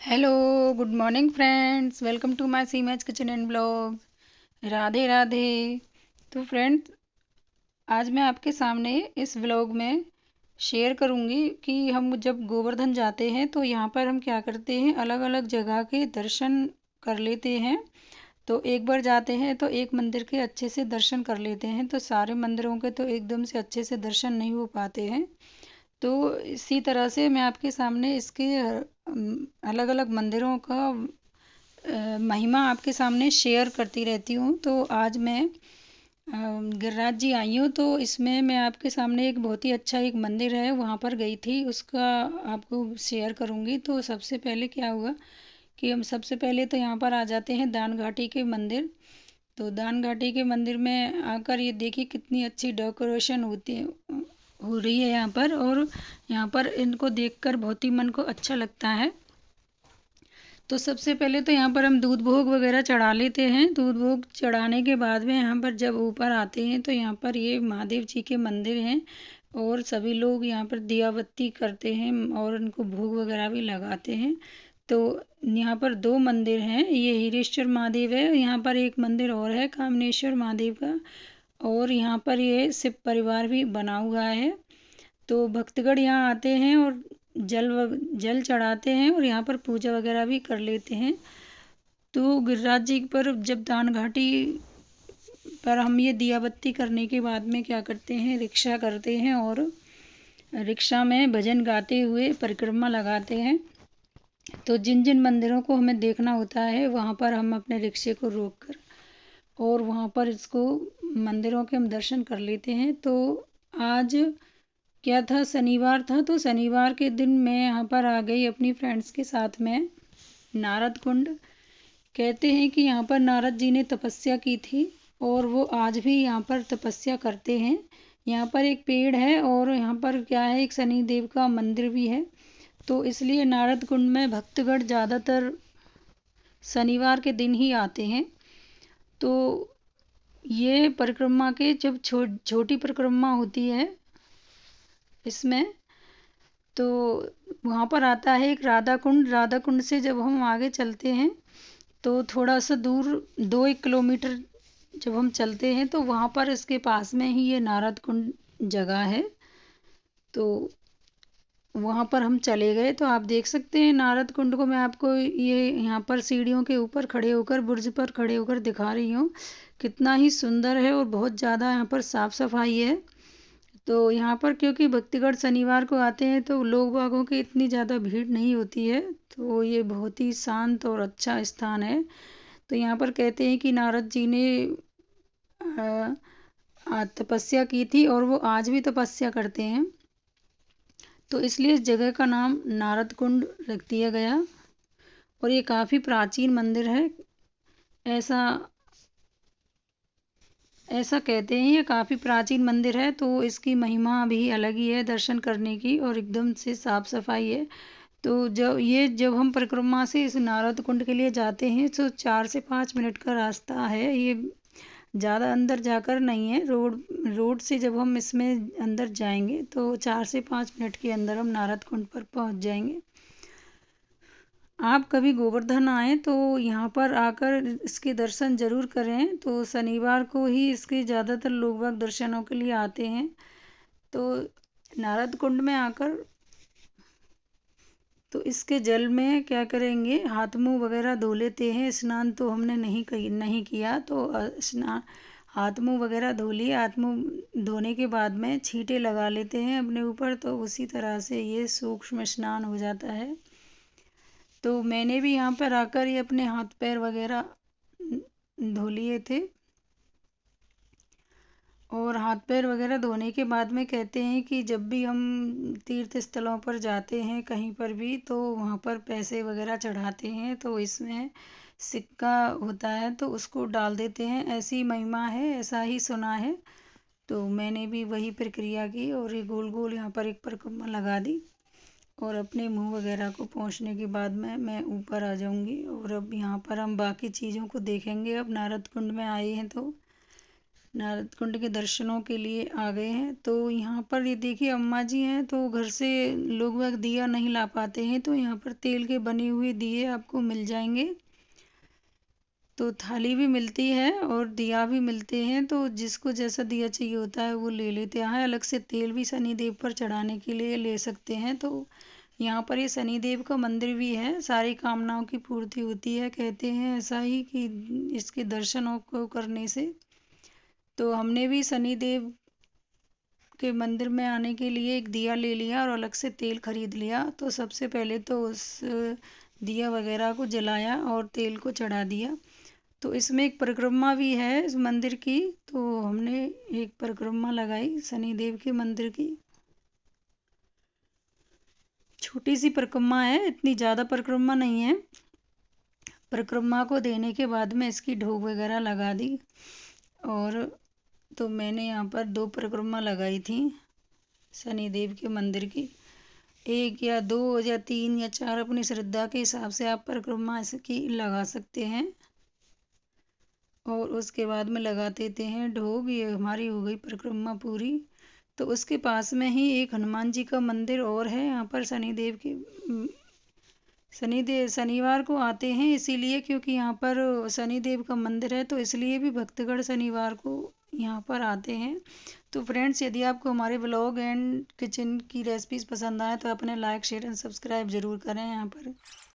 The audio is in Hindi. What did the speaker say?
Hello, good morning friends. Welcome to my Seema's kitchen and blog. Radhe Radhe. तो फ्रेंड्स, आज मैं आपके सामने इस व्लॉग में शेयर करूंगी कि हम जब गोवर्धन जाते हैं तो यहाँ पर हम क्या करते हैं, अलग अलग जगह के दर्शन कर लेते हैं। तो एक बार जाते हैं तो एक मंदिर के अच्छे से दर्शन कर लेते हैं, तो सारे मंदिरों के तो एकदम से अच्छे से दर्शन नहीं हो पाते हैं। तो इसी तरह से मैं आपके सामने इसके अलग अलग मंदिरों का महिमा आपके सामने शेयर करती रहती हूँ। तो आज मैं गिरिराज जी आई हूँ, तो इसमें मैं आपके सामने एक बहुत ही अच्छा एक मंदिर है वहाँ पर गई थी, उसका आपको शेयर करूँगी। तो सबसे पहले क्या हुआ कि हम सबसे पहले तो यहाँ पर आ जाते हैं दान घाटी के मंदिर। तो दान घाटी के मंदिर में आकर ये देखिए कितनी अच्छी डेकोरेशन होती है, हो रही है यहाँ पर। और यहाँ पर इनको देखकर बहुत ही मन को अच्छा लगता है। तो सबसे पहले तो यहाँ पर हम दूध भोग वगैरह चढ़ा लेते हैं। दूध भोग चढ़ाने के बाद में यहाँ पर जब ऊपर आते हैं तो यहाँ पर ये महादेव जी के मंदिर हैं और सभी लोग यहाँ पर दिया बत्ती करते हैं और उनको भोग वगैरह भी लगाते हैं। तो यहाँ पर दो मंदिर हैं, ये हीरेश्वर महादेव है, यहाँ पर एक मंदिर और है कामनेश्वर महादेव का, और यहाँ पर ये शिव परिवार भी बना हुआ है। तो भक्तगण यहाँ आते हैं और जल चढ़ाते हैं और यहाँ पर पूजा वगैरह भी कर लेते हैं। तो गिरिराज जी पर जब दान घाटी पर हम ये दिया बत्ती करने के बाद में क्या करते हैं, रिक्शा करते हैं और रिक्शा में भजन गाते हुए परिक्रमा लगाते हैं। तो जिन जिन मंदिरों को हमें देखना होता है वहाँ पर हम अपने रिक्शे को रोक कर और वहाँ पर इसको मंदिरों के हम दर्शन कर लेते हैं। तो आज क्या था, शनिवार था, तो शनिवार के दिन मैं यहाँ पर आ गई अपनी फ्रेंड्स के साथ में नारद कुंड। कहते हैं कि यहाँ पर नारद जी ने तपस्या की थी और वो आज भी यहाँ पर तपस्या करते हैं। यहाँ पर एक पेड़ है और यहाँ पर क्या है, एक शनि देव का मंदिर भी है। तो इसलिए नारद कुंड में भक्तगण ज़्यादातर शनिवार के दिन ही आते हैं। तो ये परिक्रमा के जब छोटी परिक्रमा होती है इसमें, तो वहाँ पर आता है एक राधा कुंड। राधा कुंड से जब हम आगे चलते हैं तो थोड़ा सा दूर 1 किलोमीटर जब हम चलते हैं तो वहाँ पर इसके पास में ही ये नारद कुंड जगह है। तो वहाँ पर हम चले गए, तो आप देख सकते हैं नारद कुंड को। मैं आपको ये यहाँ पर सीढ़ियों के ऊपर खड़े होकर, बुर्ज पर खड़े होकर दिखा रही हूँ। कितना ही सुंदर है और बहुत ज़्यादा यहाँ पर साफ सफाई है। तो यहाँ पर क्योंकि भक्तगण शनिवार को आते हैं तो लोग बागों की इतनी ज़्यादा भीड़ नहीं होती है, तो ये बहुत ही शांत और अच्छा स्थान है। तो यहाँ पर कहते हैं कि नारद जी ने तपस्या की थी और वो आज भी तपस्या करते हैं, तो इसलिए इस जगह का नाम नारद कुंड रख दिया गया। और ये काफ़ी प्राचीन मंदिर है, ऐसा ऐसा कहते हैं। ये काफ़ी प्राचीन मंदिर है, तो इसकी महिमा भी अलग ही है दर्शन करने की, और एकदम से साफ सफाई है। तो जब हम परिक्रमा से इस नारद कुंड के लिए जाते हैं तो 4 से 5 मिनट का रास्ता है। ये ज़्यादा अंदर जाकर नहीं है, रोड से जब हम इसमें अंदर जाएंगे तो 4 से 5 मिनट के अंदर हम नारद कुंड पर पहुंच जाएंगे। आप कभी गोवर्धन आए तो यहाँ पर आकर इसके दर्शन जरूर करें। तो शनिवार को ही इसके ज़्यादातर लोग बाग दर्शनों के लिए आते हैं। तो नारद कुंड में आकर तो इसके जल में क्या करेंगे, हाथ मुंह वगैरह धो लेते हैं। स्नान तो हमने नहीं किया, तो स्नान हाथ मुंह वगैरह धो लिए। हाथ मुंह धोने के बाद में छींटे लगा लेते हैं अपने ऊपर, तो उसी तरह से ये सूक्ष्म स्नान हो जाता है। तो मैंने भी यहाँ पर आकर ये अपने हाथ पैर वगैरह धो लिए थे। और हाथ पैर वगैरह धोने के बाद में कहते हैं कि जब भी हम तीर्थ स्थलों पर जाते हैं कहीं पर भी, तो वहाँ पर पैसे वगैरह चढ़ाते हैं तो इसमें सिक्का होता है तो उसको डाल देते हैं। ऐसी महिमा है, ऐसा ही सुना है। तो मैंने भी वही प्रक्रिया की और ये गोल गोल यहाँ पर एक परिक्रमा लगा दी और अपने मुंह वगैरह को पोंछने के बाद में मैं ऊपर आ जाऊंगी। और अब यहाँ पर हम बाकी चीज़ों को देखेंगे। अब नारद कुंड में आए हैं तो नारद कुंड के दर्शनों के लिए आ गए हैं। तो यहाँ पर ये देखिए अम्मा जी हैं, तो घर से लोग वह दिया नहीं ला पाते हैं, तो यहाँ पर तेल के बने हुए दिए आपको मिल जाएंगे। तो थाली भी मिलती है और दिया भी मिलते हैं, तो जिसको जैसा दिया चाहिए होता है वो ले लेते हैं। अलग से तेल भी शनिदेव पर चढ़ाने के लिए ले सकते हैं। तो यहाँ पर ये शनिदेव का मंदिर भी है, सारी कामनाओं की पूर्ति होती है, कहते हैं ऐसा ही कि इसके दर्शनों को करने से। तो हमने भी शनिदेव के मंदिर में आने के लिए एक दिया ले लिया और अलग से तेल खरीद लिया। तो सबसे पहले तो उस दिया वगैरह को जलाया और तेल को चढ़ा दिया। तो इसमें एक परिक्रमा भी है इस मंदिर की, तो हमने एक परिक्रमा लगाई शनिदेव के मंदिर की। छोटी सी परिक्रमा है, इतनी ज़्यादा परिक्रमा नहीं है। परिक्रमा को देने के बाद में इसकी ढोक वगैरह लगा दी। और तो मैंने यहाँ पर 2 परिक्रमा लगाई थी शनिदेव के मंदिर की। 1 या 2 या 3 या 4 अपनी श्रद्धा के हिसाब से आप परिक्रमा इसकी लगा सकते हैं। और उसके बाद में लगा देते हैं ढोग। ये हमारी हो गई परिक्रमा पूरी। तो उसके पास में ही एक हनुमान जी का मंदिर और है। यहाँ पर शनिदेव के शनिवार को आते हैं इसीलिए, क्योंकि यहाँ पर शनिदेव का मंदिर है, तो इसलिए भी भक्तगण शनिवार को यहाँ पर आते हैं। तो फ्रेंड्स, यदि आपको हमारे ब्लॉग एंड किचन की रेसिपीज़ पसंद आए तो अपने लाइक शेयर एंड सब्सक्राइब ज़रूर करें यहाँ पर।